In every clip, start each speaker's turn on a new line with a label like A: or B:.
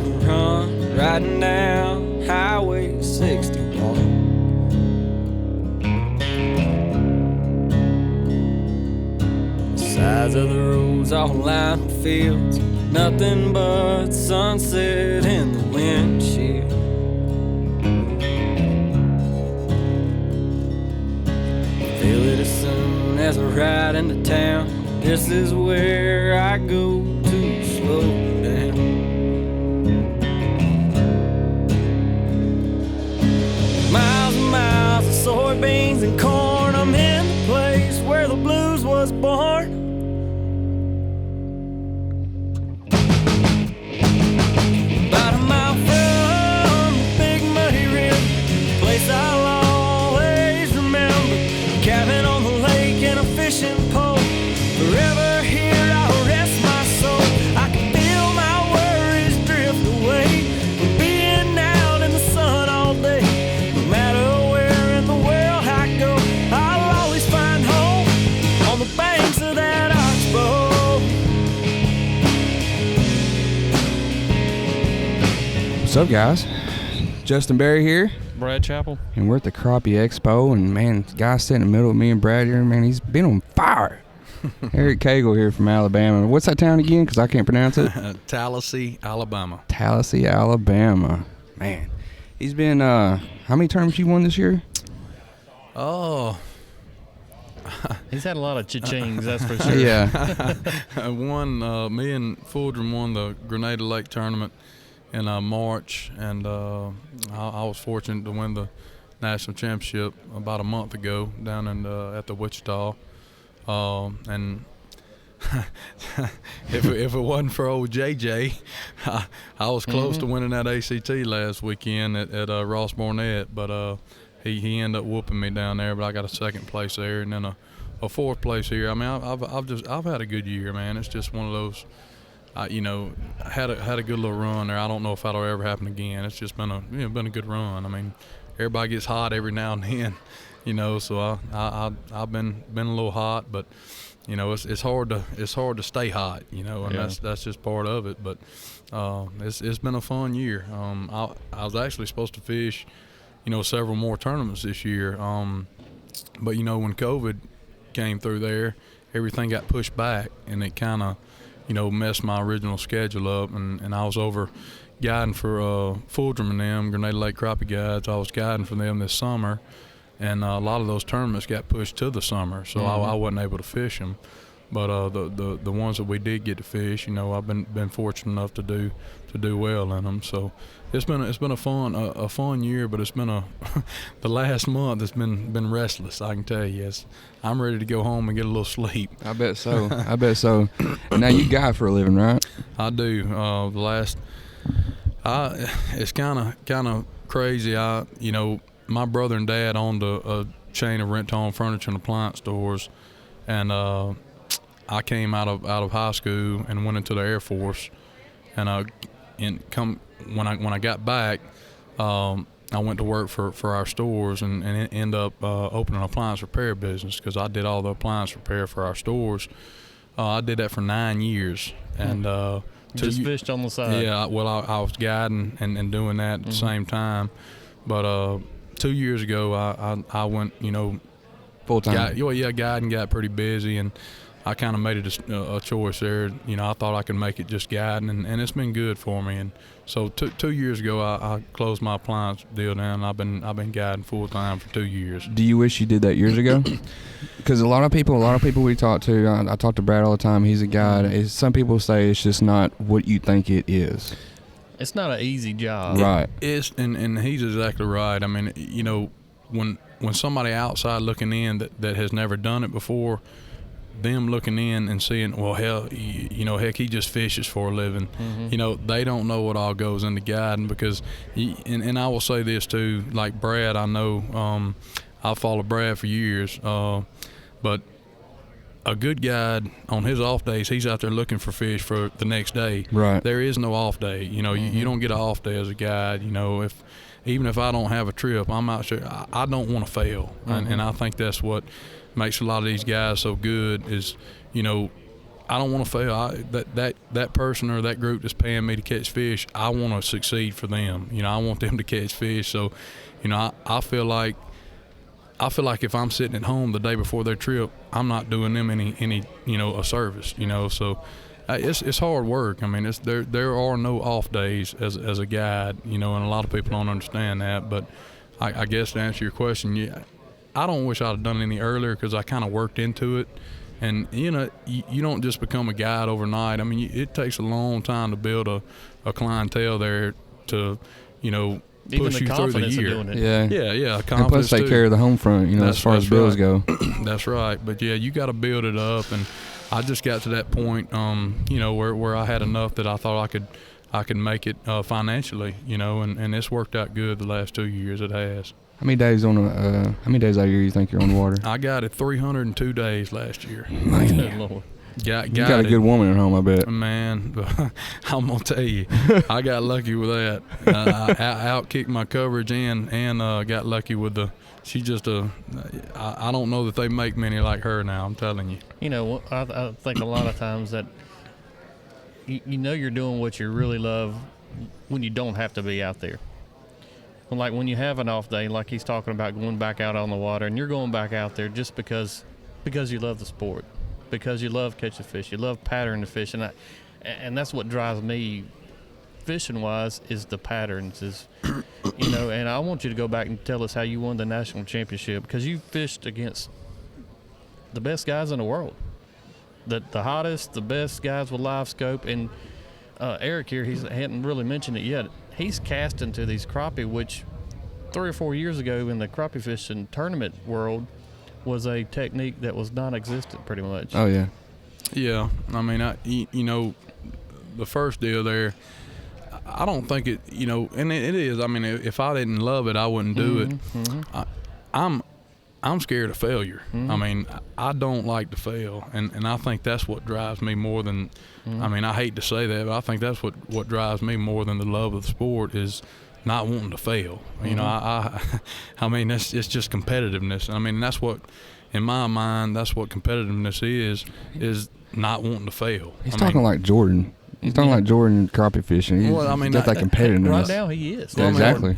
A: the run, riding down Highway 61. Sides of the roads all lined with fields, nothing but sunset in the windshield. Feel it as soon as I ride into town. This is where I go to slow down. Miles and miles of soybeans and corn. I'm in the place where the blues was born. About a mile from the big muddy river, place I'll always remember. Cabin on the lake and a fishing pole. Forever here I'll rest my soul. I can feel my worries drift away from being out in the sun all day. No matter where in the world I go, I'll always find home on the banks of that oxbow.
B: What's up, guys? Justin Berry here,
C: Brad Chappell.
B: and we're at the Crappie Expo, and man, the guy sitting in the middle of me and Brad here, man, he's been on fire. Eric Cagle here from Alabama. What's that town again? Because I can't pronounce it.
D: Tallahassee, Alabama.
B: Tallahassee, Alabama. Man, he's been, how many tournaments you won this year?
D: Oh,
C: He's had a lot of cha-chings, that's for sure.
B: Yeah.
D: I won, me and Fuldrum won the Grenada Lake tournament in March, and I was fortunate to win the national championship about a month ago down in at the Wichita. And if it wasn't for old JJ, I was close to winning that ACT last weekend at Ross Barnett, but he ended up whooping me down there. But I got a second place there, and then a fourth place here. I mean, I've had a good year, man. It's just one of those. I had a good little run there. I don't know if that'll ever happen again. It's just been a good run. I mean, everybody gets hot every now and then, so I've been a little hot, but it's hard to stay hot, and that's just part of it. But it's been a fun year. I was actually supposed to fish, several more tournaments this year, but when COVID came through there, everything got pushed back, and it kind of messed my original schedule up, and I was over guiding for Fuldrum and them, Grenada Lake Crappie Guides. I was guiding for them this summer, and a lot of those tournaments got pushed to the summer, so I wasn't able to fish them. But the ones that we did get to fish, I've been fortunate enough to do well in them. So it's been a fun year, but it's been the last month has been restless. I can tell you. I'm ready to go home and get a little sleep.
B: I bet so. Now you guide for a living, right?
D: I do. It's kind of crazy. My brother and dad owned a chain of rent-to-own furniture and appliance stores, and I came out of high school and went into the Air Force, and when I got back, I went to work for our stores and ended up opening an appliance repair business, because I did all the appliance repair for our stores. I did that for 9 years, and
C: just fished on the side.
D: Yeah, well, I was guiding and doing that at the same time, but 2 years ago I went
B: Full time.
D: Guiding got pretty busy, and I kind of made it a choice there. I thought I could make it just guiding, and it's been good for me. And so 2 years ago, I closed my appliance deal down. I've been guiding full time for 2 years.
B: Do you wish you did that years ago? Because a lot of people we talk to, I talk to Brad all the time. He's a guide. Some people say it's just not what you think it is.
C: It's not an easy job.
B: Right.
D: It's and he's exactly right. I mean, when somebody outside looking in that has never done it before, them looking in and seeing, well, hell, heck, he just fishes for a living. They don't know what all goes into guiding, because and I will say this too, like Brad, I know I've followed Brad for years, but a good guide on his off days, he's out there looking for fish for the next day.
B: Right.
D: There is no off day. You don't get an off day as a guide. Even if I don't have a trip, I'm out there. I don't want to fail, and I think that's what makes a lot of these guys so good is, I don't want to fail. That person or that group that's paying me to catch fish, I want to succeed for them. I want them to catch fish. So, I feel like if I'm sitting at home the day before their trip, I'm not doing them any a service. So it's hard work. I mean, there are no off days as a guide. And a lot of people don't understand that. But I guess to answer your question, I don't wish I'd have done it any earlier because I kind of worked into it. And, you don't just become a guide overnight. I mean, it takes a long time to build a clientele there to,
C: Even
D: push you through the year.
C: Of doing it.
D: Yeah.
B: And plus they carry the home front, as far as bills go.
D: That's right. But, yeah, you got to build it up. And I just got to that point, where I had enough that I thought I could make it financially, and it's worked out good the last 2 years. It has.
B: How many days out of the year you think you're on the water?
D: I got it 302 days last year.
C: Good Lord.
B: You got a good woman at home, I bet.
D: Man, I'm gonna tell you, I got lucky with that. I outkicked my coverage and got lucky with the. She's just I don't know that they make many like her now. I'm telling you.
C: I think a lot of times that you're doing what you really love when you don't have to be out there. Well, like when you have an off day, like he's talking about going back out on the water, and you're going back out there just because you love the sport, because you love catching fish, you love patterning the fish, and that's what drives me fishing wise is the patterns and I want you to go back and tell us how you won the national championship because you fished against the best guys in the world, the hottest, the best guys with live scope, and Eric here, he hadn't really mentioned it yet. He's casting to these crappie, which 3 or 4 years ago in the crappie fishing tournament world was a technique that was non-existent pretty much.
B: Oh, yeah.
D: Yeah. I mean, the first deal there, I don't think it, and it is. I mean, if I didn't love it, I wouldn't do it. Mm-hmm. I'm scared of failure. Mm-hmm. I mean, I don't like to fail, and I think that's what drives me more than. Mm-hmm. I mean, I hate to say that, but I think that's what drives me more than the love of the sport is not wanting to fail. Mm-hmm. I mean, it's just competitiveness. I mean, that's what, in my mind, that's what competitiveness is not wanting to fail.
B: He's talking like Jordan. He's talking like Jordan crappie fishing. He's got that competitiveness.
C: Right now he is.
B: Yeah, exactly.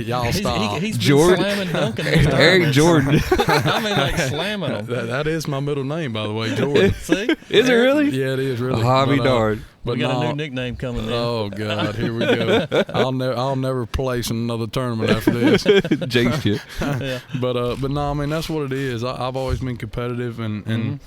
D: Y'all stop.
C: He's
B: Jordan.
C: Slamming Duncan.
B: Eric Jordan.
C: I mean, like slamming him.
D: That is my middle name, by the way, Jordan.
C: See?
B: Is it really?
D: Yeah, it is really.
B: Hobby Dart.
C: We got a new nickname coming in.
D: Oh God, here we go. I'll never place in another tournament after this.
B: Jinxed you.
C: Yeah.
D: But no, I mean that's what it is. I've always been competitive and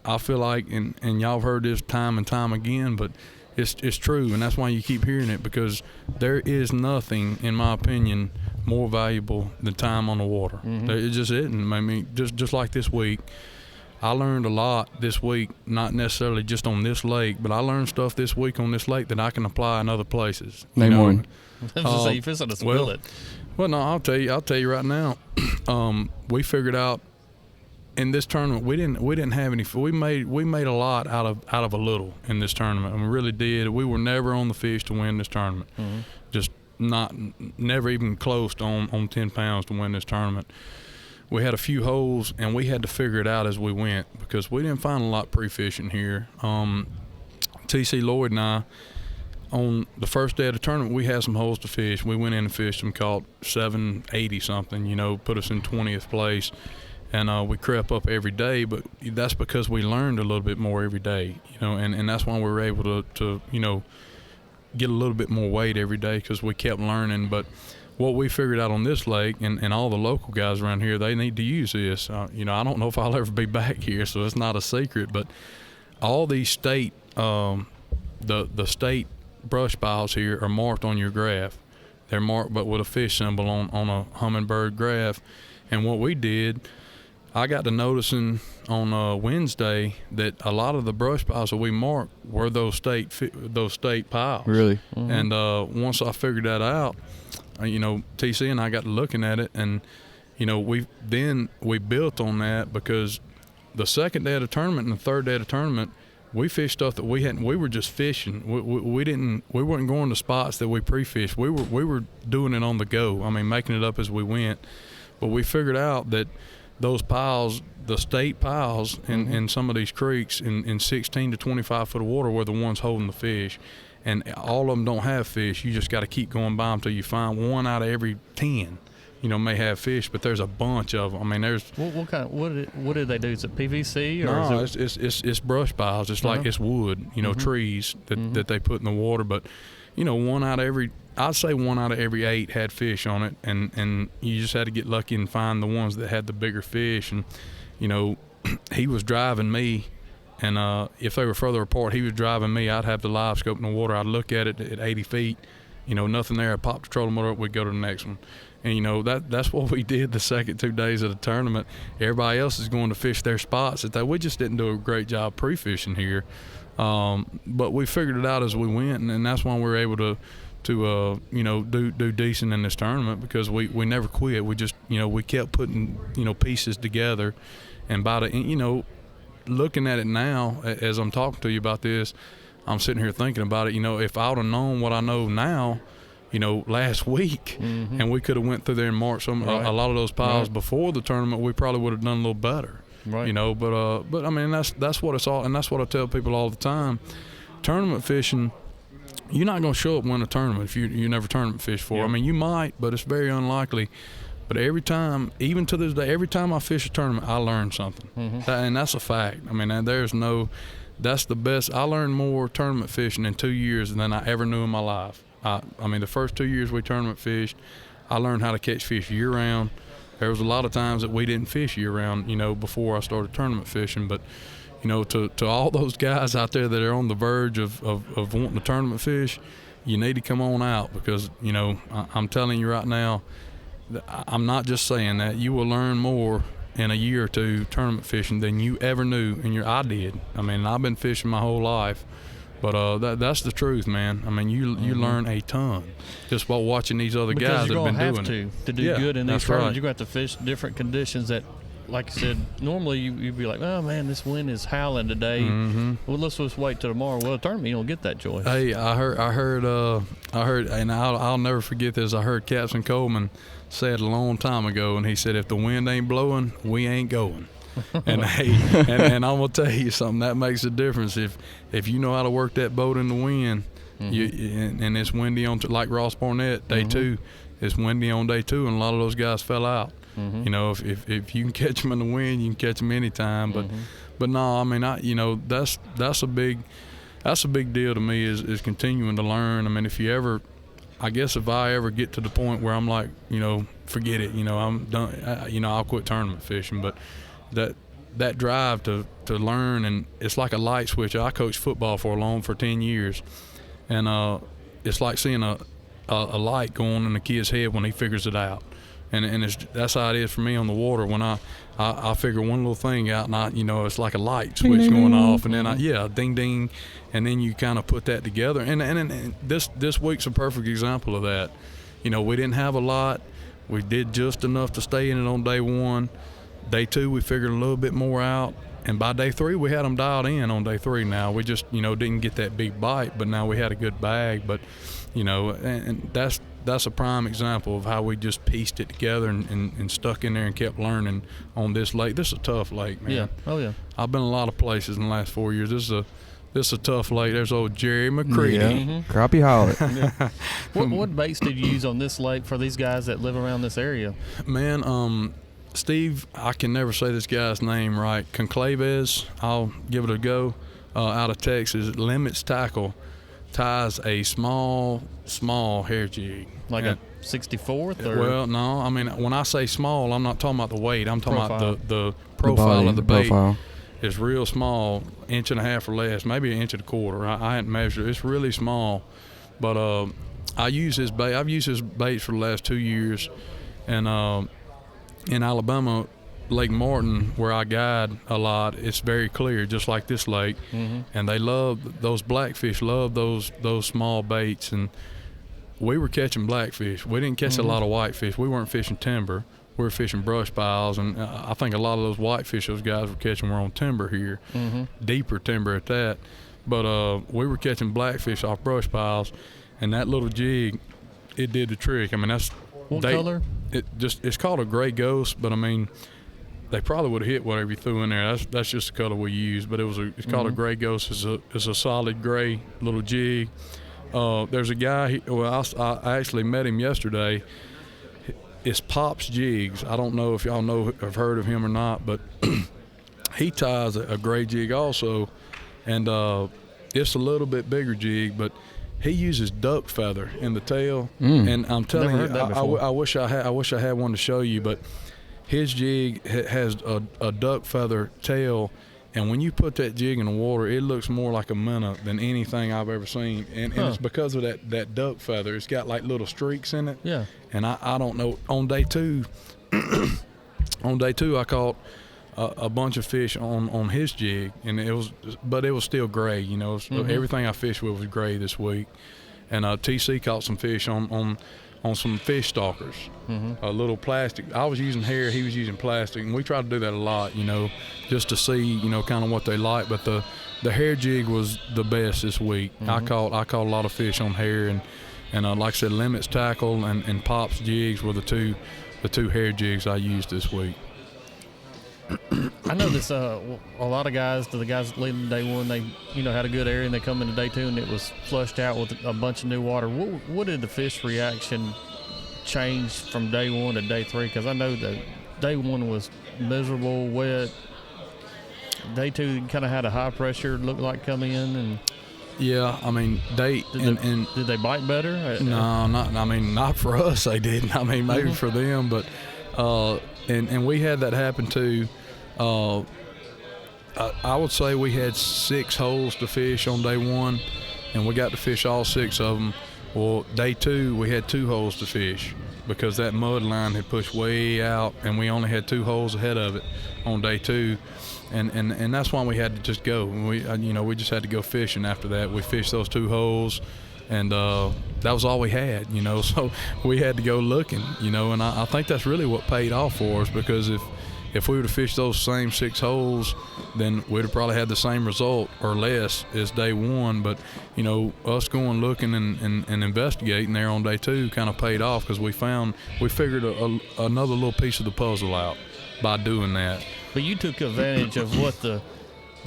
D: I feel like and y'all have heard this time and time again, but it's true, and that's why you keep hearing it, because there is nothing, in my opinion, more valuable than time on the water. Mm-hmm. It just isn't. I mean, just like this week. I learned a lot this week, not necessarily just on this lake, but I learned stuff this week on this lake that I can apply in other places.
B: Name one.
C: You fishing to spill it.
D: Well, no, I'll tell you right now. We figured out in this tournament we didn't have any. We made a lot out of a little in this tournament, and we really did. We were never on the fish to win this tournament. Mm-hmm. Just never even close to on 10 pounds to win this tournament. We had a few holes, and we had to figure it out as we went because we didn't find a lot pre-fishing here. T.C. Lloyd and I, on the first day of the tournament, we had some holes to fish. We went in and fished them, caught 780 something, put us in 20th place. And we crept up every day, but that's because we learned a little bit more every day, and that's why we were able to get a little bit more weight every day because we kept learning. But what we figured out on this lake, and all the local guys around here, they need to use this. I don't know if I'll ever be back here, so it's not a secret. But all these state, the state brush piles here are marked on your graph. They're marked, but with a fish symbol on a hummingbird graph. And what we did, I got to noticing on Wednesday that a lot of the brush piles that we marked were those state piles. Really? Mm-hmm. And once I figured that out, TC and I got to looking at it, and we built on that because the second day of the tournament and the third day of the tournament, we fished stuff that we hadn't. We were just fishing. We weren't going to spots that we pre-fished. We were doing it on the go. I mean, making it up as we went. But we figured out that those piles, the state piles in some of these creeks in 16 to 25 foot of water were the ones holding the fish. And all of them don't have fish. You just got to keep going by them till you find one out of every 10, may have fish, but there's a bunch of them. I mean, there's
C: what did they do? Is it PVC or
D: no?
C: is it?
D: It's brush piles. It's like it's wood, trees that they put in the water. But one out of every, I'd say 1 out of every 8 had fish on it, and you just had to get lucky and find the ones that had the bigger fish. And he was driving me. And if they were further apart, he was driving me. I'd have the live scope in the water. I'd look at it at 80 feet. Nothing there. I'd pop the trolling motor up. We'd go to the next one. And, that's what we did the second 2 days of the tournament. Everybody else is going to fish their spots. We just didn't do a great job pre-fishing here. But we figured it out as we went, and that's why we were able to do decent in this tournament, because we never quit. We just, we kept putting, pieces together. And by the, looking at it now, as I'm talking to you about this, I'm sitting here thinking about it. If I would have known what I know now, last week, and we could have went through there and marked a lot of those piles before the tournament, we probably would have done a little better. Right. But I mean, that's what it's all, and that's what I tell people all the time. Tournament fishing, you're not going to show up and win a tournament if you never tournament fish for. I mean, you might, but it's very unlikely. But every time, even to this day, every time I fish a tournament, I learn something. And that's a fact. I mean, that's the best. I learned more tournament fishing in 2 years than I ever knew in my life. I mean, the first 2 years we tournament fished, I learned how to catch fish year-round. There was a lot of times that we didn't fish year-round, before I started tournament fishing. But, to all those guys out there that are on the verge of wanting to tournament fish, you need to come on out, because, I'm telling you right now, I'm not just saying that. You will learn more in a year or two tournament fishing than you ever knew I did. I mean, I've been fishing my whole life, but that's the truth, man. I mean, you learn a ton just by watching these other guys that have been doing it.
C: To do good in these tournaments, you're going to have to fish different conditions that, like you said, normally you'd be like, oh man, this wind is howling today. Well, let's just wait till tomorrow. Well, a tournament, you don't get that choice.
D: Hey, I heard, and I'll never forget this. I heard Captain Coleman said a long time ago, and he said, if the wind ain't blowing, we ain't going. And and I'm gonna tell you something, that makes a difference. If you know how to work that boat in the wind, and it's windy on, like Ross Barnett day 2, it's windy on day 2, and a lot of those guys fell out. If you can catch them in the wind, you can catch them anytime. But no, I mean, that's a big deal to me, is continuing to learn. I mean, if I ever get to the point where I'm like, forget it, I'm done, I'll quit tournament fishing. But that drive to learn, and it's like a light switch. I coached football for 10 years, and it's like seeing a light going in a kid's head when he figures it out. And that's how it is for me on the water. When I figure one little thing out, and it's like a light switch going off, and then ding ding, and then you kind of put that together. And this week's a perfect example of that. We didn't have a lot. We did just enough to stay in it on day 1. Day 2, we figured a little bit more out, and by day 3, we had them dialed in on day 3. Now we just didn't get that big bite, but now we had a good bag. But and that's a prime example of how we just pieced it together and stuck in there and kept learning on this lake. This is a tough lake, man.
C: Yeah. Oh yeah.
D: I've been a lot of places in the last 4 years. This is a tough lake. There's old Jerry McCready.
B: Yeah. Crappie Hollitt.
C: What baits did you use on this lake for these guys that live around this area?
D: Man, Steve, I can never say this guy's name right. Conclaves, I'll give it a go. Out of Texas, Limits Tackle ties a small hair jig.
C: Like a 64th? Or?
D: Well, no. I mean, when I say small, I'm not talking about the weight. I'm talking about the profile of the bait. It's real small, 1.5 inches or less, maybe 1.25 inches. I hadn't measured it. It's really small. But I use his bait. I've used his baits for the last 2 years. And in Alabama, Lake Martin, where I guide a lot, it's very clear, just like this lake. And they love, those blackfish love those small baits. And we were catching blackfish. We didn't catch a lot of whitefish. We weren't fishing timber. We were fishing brush piles. And I think a lot of those whitefish those guys were catching were on timber here, deeper timber at that. But we were catching blackfish off brush piles. And that little jig, it did the trick. I mean, that's...
C: What color?
D: It's called a gray ghost, but I mean... they probably would have hit whatever you threw in there. That's just the color we use, but it's called a gray ghost. It's a solid gray little jig. There's a guy. I actually met him yesterday. It's Pop's Jigs. I don't know if y'all have heard of him or not, but he ties a gray jig also, and it's a little bit bigger jig, but he uses duck feather in the tail. And I'm telling you, I wish I had one to show you, but his jig has a duck feather tail, and when you put that jig in the water, it looks more like a minnow than anything I've ever seen. And it's because of that duck feather. It's got like little streaks in it.
C: Yeah.
D: And I don't know. On day two, I caught a bunch of fish on his jig, and it was still gray. You know, everything I fished with was gray this week. And TC caught some fish on some fish stalkers, a little plastic. I was using hair, he was using plastic, and we try to do that a lot, you know, just to see, you know, kind of what they like. But the hair jig was the best this week. I caught a lot of fish on hair, and like I said, Limits tackle and Pop's jigs were the two hair jigs I used this week.
C: I know this. A lot of guys, the guys leading day one, they had a good area, and they come into day two, and it was flushed out with a bunch of new water. What did the fish reaction change from day one to day three? Because I know that day one was miserable, wet. Day two kind of had a high pressure, looked like coming in, and
D: yeah, I mean did
C: they bite better?
D: No, not for us. They didn't. I mean, maybe for them, but. And we had that happen too. I would say we had 6 holes to fish on day one, and we got to fish all 6 of them. Well, day two we had 2 holes to fish because that mud line had pushed way out, and we only had 2 holes ahead of it on day two, and that's why we had to just go. We just had to go fishing after that. We fished those 2 holes. And that was all we had, you know, so we had to go looking, you know, and I think that's really what paid off for us, because if we would have fished those same 6 holes, then we'd have probably had the same result or less as day one. But, you know, us going looking and investigating there on day two kind of paid off, because we figured another little piece of the puzzle out by doing that.
C: But you took advantage of what the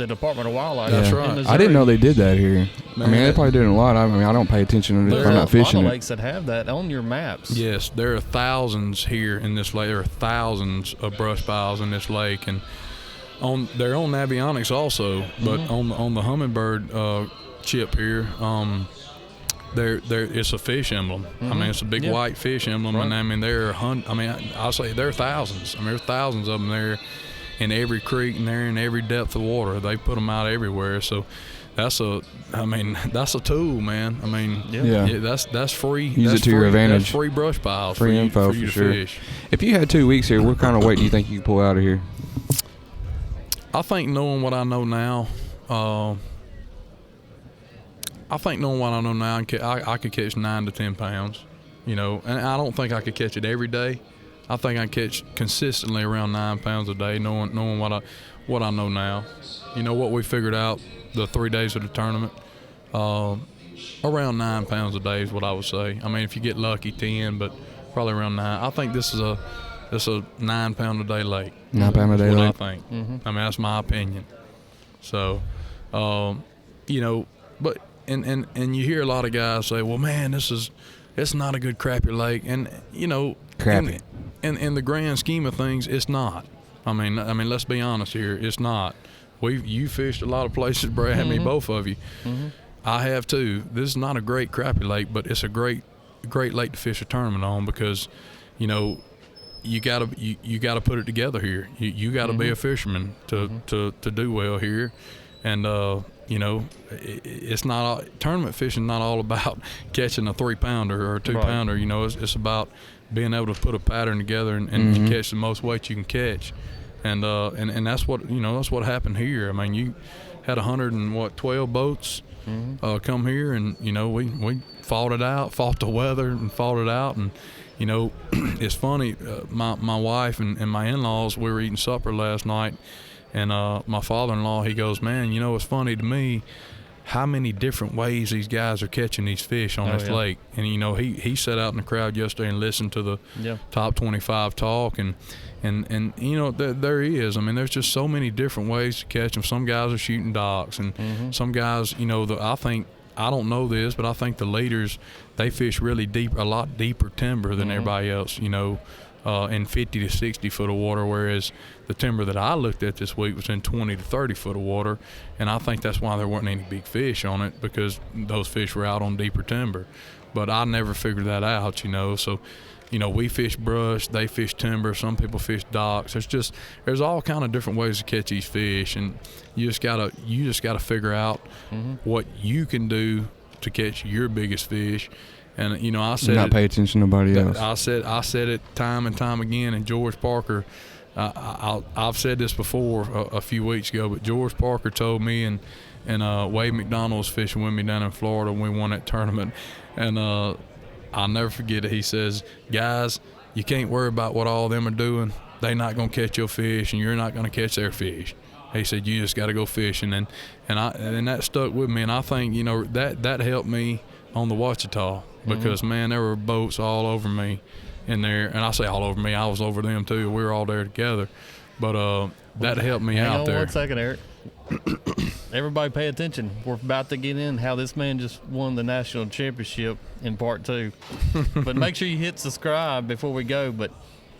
C: Department of Wildlife.
D: That's right.
B: I didn't know they did that here. Man, I mean, they probably did it a lot. I mean, I don't pay attention to it if I'm not fishing.
C: There are a lot of lakes that have that on your maps.
D: Yes, there are thousands here in this lake. There are thousands of brush piles in this lake, and they're on Navionics also. But on the Hummingbird chip here, it's a fish emblem. I mean, it's a big white fish emblem, and I mean I'll say there are thousands. I mean, there's thousands of them there. In every creek and there in every depth of water, they put them out everywhere. So that's a tool, man. I mean, that's free.
B: Use it to your advantage.
D: That's free brush piles.
B: Free info for sure. Fish. If you had 2 weeks here, what kind of weight do you think you could pull out of here?
D: I think knowing what I know now, I could catch 9 to 10 pounds. You know, and I don't think I could catch it every day. I think I catch consistently around 9 pounds a day, knowing what I know now. You know what we figured out the 3 days of the tournament. Around 9 pounds a day is what I would say. I mean, if you get lucky, 10, but probably around 9. I think this is a 9 pound a day lake.
B: 9 pound a day lake.
D: I think. I mean, that's my opinion. So, you know, but and you hear a lot of guys say, "Well, man, it's not a good crappie lake," and you know,
B: crappie.
D: In the grand scheme of things, it's not. I mean, let's be honest here. It's not. You fished a lot of places, Brad. Me, both of you. I have too. This is not a great crappie lake, but it's a great lake to fish a tournament on, because, you know, you gotta put it together here. You gotta be a fisherman to do well here, and you know, it's not tournament fishing. Not all about catching a 3-pounder or a 2-pounder. You know, it's about being able to put a pattern together and catch the most weight you can catch, and that's what happened here. I mean, you had 112 boats come here, and you know we fought the weather and fought it out, and you know it's funny. My wife and my in-laws, we were eating supper last night, and my father-in-law, he goes, "Man, you know, it's funny to me how many different ways these guys are catching these fish on this lake. And, you know, he sat out in the crowd yesterday and listened to the top 25 talk. And you know, there is. I mean, there's just so many different ways to catch them. Some guys are shooting docks. And some guys, you know, I don't know this, but I think the leaders, they fish really deep, a lot deeper timber than everybody else, you know, in 50 to 60 foot of water, whereas the timber that I looked at this week was in 20 to 30 foot of water, and I think that's why there weren't any big fish on it, because those fish were out on deeper timber. But I never figured that out, you know. So, you know, we fish brush, they fish timber, some people fish docks. There's all kind of different ways to catch these fish, and you just gotta figure out what you can do to catch your biggest fish. And, you know, I said
B: not pay attention to nobody else.
D: I said it time and time again. And George Parker, I've said this before a few weeks ago, but George Parker told me, and Wade McDonald was fishing with me down in Florida when we won that tournament, and I'll never forget it. He says, guys, you can't worry about what all of them are doing. They're not going to catch your fish, and you're not going to catch their fish. He said, you just got to go fishing. And that stuck with me. And I think, you know, that helped me on the Ouachita, because, man, there were boats all over me in there. And I say all over me, I was over them too. We were all there together. But that helped me out there.
C: Hang on 1 second, Eric. Everybody pay attention. We're about to get in how this man just won the national championship in part 2. But make sure you hit subscribe before we go. But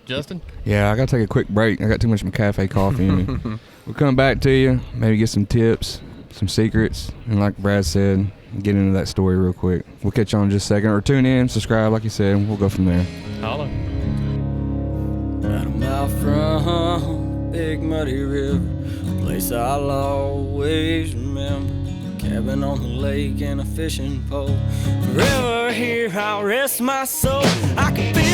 C: Justin?
B: Yeah, I got to take a quick break. I got too much McCafe coffee in me. We'll come back to you, maybe get some tips, some secrets, and like Brad said, get into that story real quick. We'll catch you on in just a second. Or tune in, subscribe, like you said, and we'll go from there.
C: Holla.
A: About a mile from Big Muddy River, a place I'll always remember. Cabin on the lake and a fishing pole. Forever here I'll rest my soul. I can feel